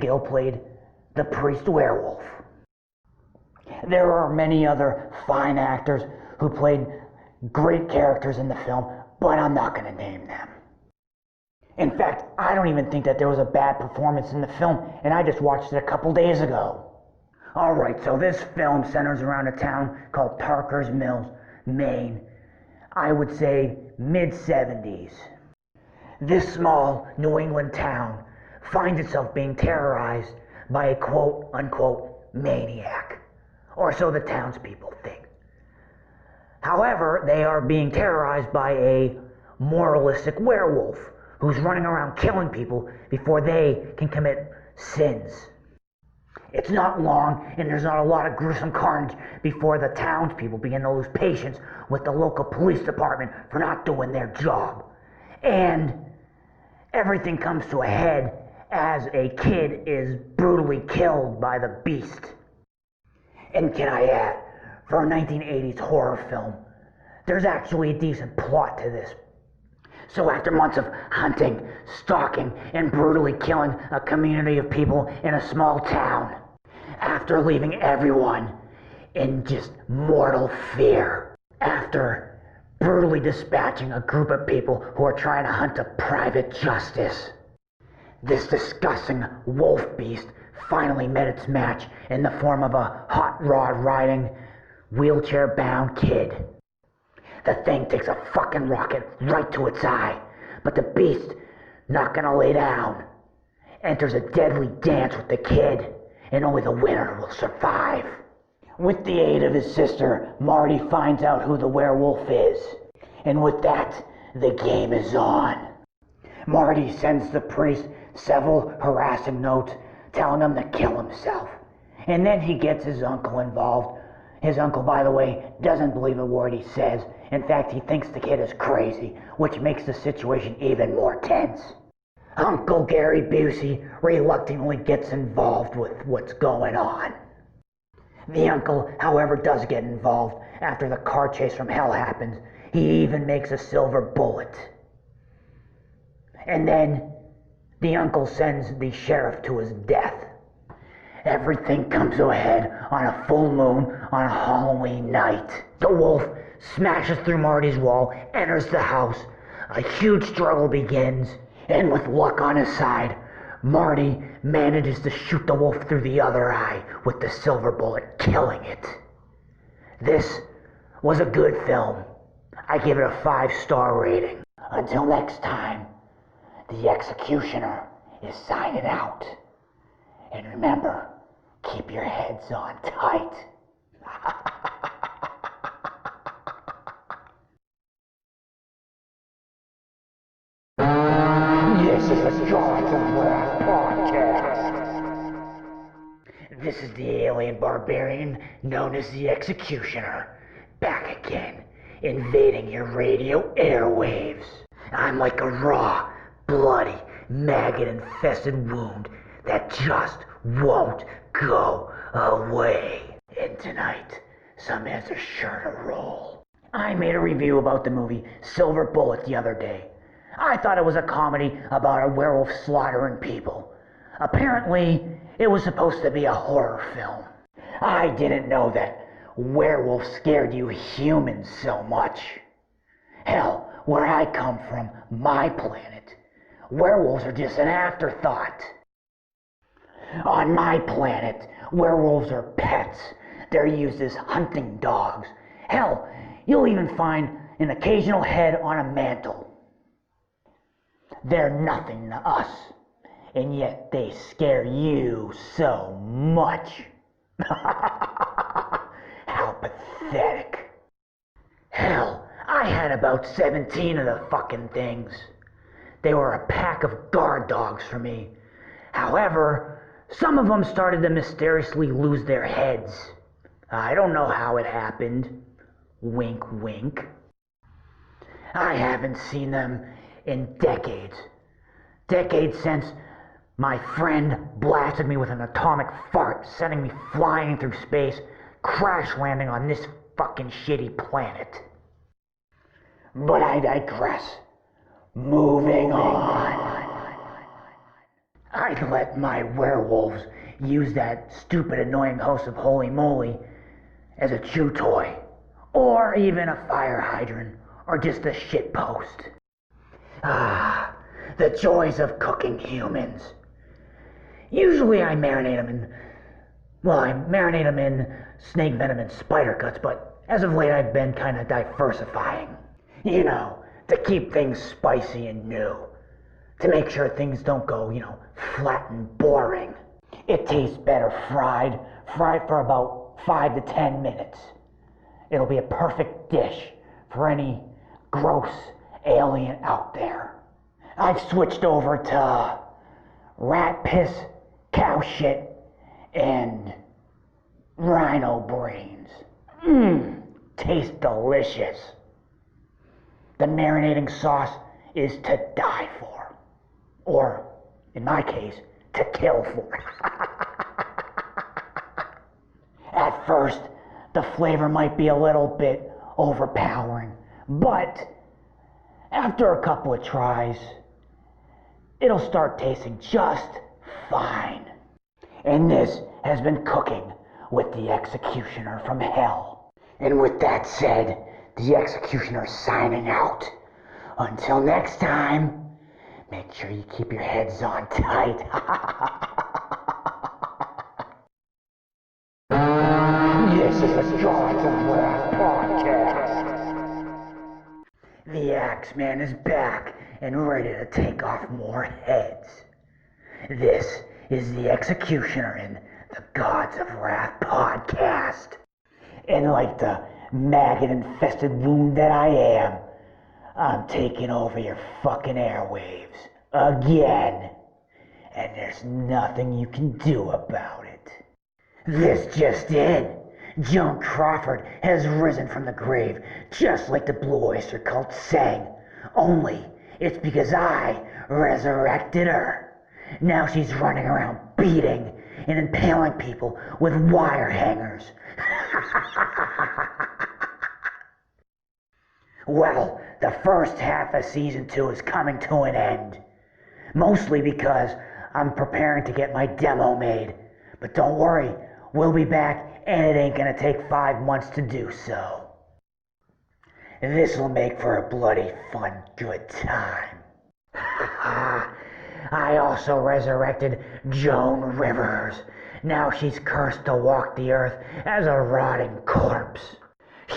Gill played the priest werewolf. There are many other fine actors who played great characters in the film, but I'm not going to name them. In fact, I don't even think that there was a bad performance in the film, and I just watched it a couple days ago. Alright, so this film centers around a town called Parker's Mills, Maine. I would say mid-70s. This small New England town finds itself being terrorized by a quote-unquote maniac. Or so the townspeople think. However, they are being terrorized by a moralistic werewolf who's running around killing people before they can commit sins. It's not long, and there's not a lot of gruesome carnage before the townspeople begin to lose patience with the local police department for not doing their job. And everything comes to a head as a kid is brutally killed by the beast. And can I add, for a 1980s horror film, there's actually a decent plot to this. So after months of hunting, stalking, and brutally killing a community of people in a small town, after leaving everyone in just mortal fear, after brutally dispatching a group of people who are trying to hunt a private justice, this disgusting wolf beast finally met its match in the form of a hot rod riding, wheelchair-bound kid. The thing takes a fucking rocket right to its eye, but the beast, not gonna lay down, enters a deadly dance with the kid, and only the winner will survive. With the aid of his sister, Marty finds out who the werewolf is, and with that, the game is on. Marty sends the priest several harassing notes telling him to kill himself, and then he gets his uncle involved. His uncle, by the way, doesn't believe a word he says. In fact, he thinks the kid is crazy, which makes the situation even more tense. Uncle Gary Busey reluctantly gets involved with what's going on. The uncle, however, does get involved after the car chase from hell happens. He even makes a silver bullet. And then the uncle sends the sheriff to his death. Everything comes to a head on a full moon on a Halloween night. The wolf smashes through Marty's wall, enters the house. A huge struggle begins, and with luck on his side, Marty manages to shoot the wolf through the other eye with the silver bullet, killing it. This was a good film. I give it a 5-star rating. Until next time, the executioner is signing out. And remember, keep your heads on tight. This is a Jonathan Wrath podcast. This is the alien barbarian known as the Executioner, back again, invading your radio airwaves. I'm like a raw, bloody, maggot-infested wound that just won't go away. And tonight, some has are sure to roll. I made a review about the movie Silver Bullet the other day. I thought it was a comedy about a werewolf slaughtering people. Apparently, it was supposed to be a horror film. I didn't know that werewolves scared you humans so much. Hell, where I come from, my planet, werewolves are just an afterthought. On my planet, werewolves are pets. They're used as hunting dogs. Hell, you'll even find an occasional head on a mantle. They're nothing to us, and yet they scare you so much. How pathetic. Hell, I had about 17 of the fucking things. They were a pack of guard dogs for me. However, some of them started to mysteriously lose their heads. I don't know how it happened. Wink, wink. I haven't seen them in decades. Decades since my friend blasted me with an atomic fart, sending me flying through space, crash landing on this fucking shitty planet. But I digress. Moving on. I'd let my werewolves use that stupid annoying host of Holy Moly as a chew toy, or even a fire hydrant, or just a shit post. Ah, the joys of cooking humans. Usually I marinate them in snake venom and spider guts, but as of late I've been kind of diversifying. You know, to keep things spicy and new. To make sure things don't go, flat and boring. It tastes better fried for about 5 to 10 minutes. It'll be a perfect dish for any gross alien out there. I've switched over to rat piss, cow shit, and rhino brains. Tastes delicious. The marinating sauce is to die for. Or, in my case, to kill for. At first, the flavor might be a little bit overpowering, but after a couple of tries, it'll start tasting just fine. And this has been Cooking with the Executioner from Hell. And with that said, the Executioner signing out. Until next time, make sure you keep your heads on tight. This is the Gods of Wrath podcast. The Axeman is back and ready to take off more heads. This is the Executioner in the Gods of Wrath podcast. And like the maggot-infested wound that I am, I'm taking over your fucking airwaves again. And there's nothing you can do about it. This just in. Joan Crawford has risen from the grave, just like the Blue Oyster Cult sang. Only it's because I resurrected her. Now she's running around beating and impaling people with wire hangers. Well, the first half of season 2 is coming to an end. Mostly because I'm preparing to get my demo made. But don't worry, we'll be back and it ain't gonna take 5 months to do so. This'll make for a bloody fun good time. I also resurrected Joan Rivers. Now she's cursed to walk the earth as a rotting corpse.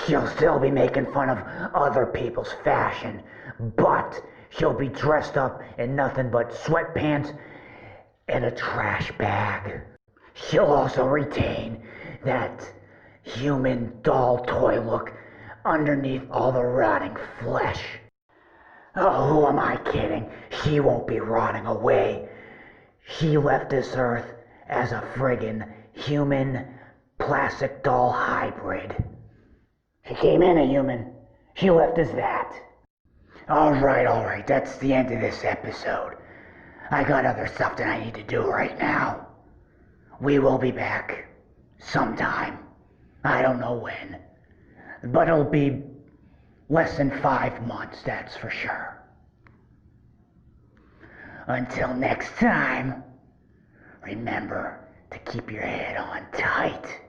She'll still be making fun of other people's fashion, but she'll be dressed up in nothing but sweatpants and a trash bag. She'll also retain that human doll toy look underneath all the rotting flesh. Oh, who am I kidding? She won't be rotting away. She left this earth as a friggin' human plastic doll hybrid. She came in a human. She left as that. Alright, that's the end of this episode. I got other stuff that I need to do right now. We will be back. Sometime. I don't know when. But it'll be less than 5 months, that's for sure. Until next time, remember to keep your head on tight.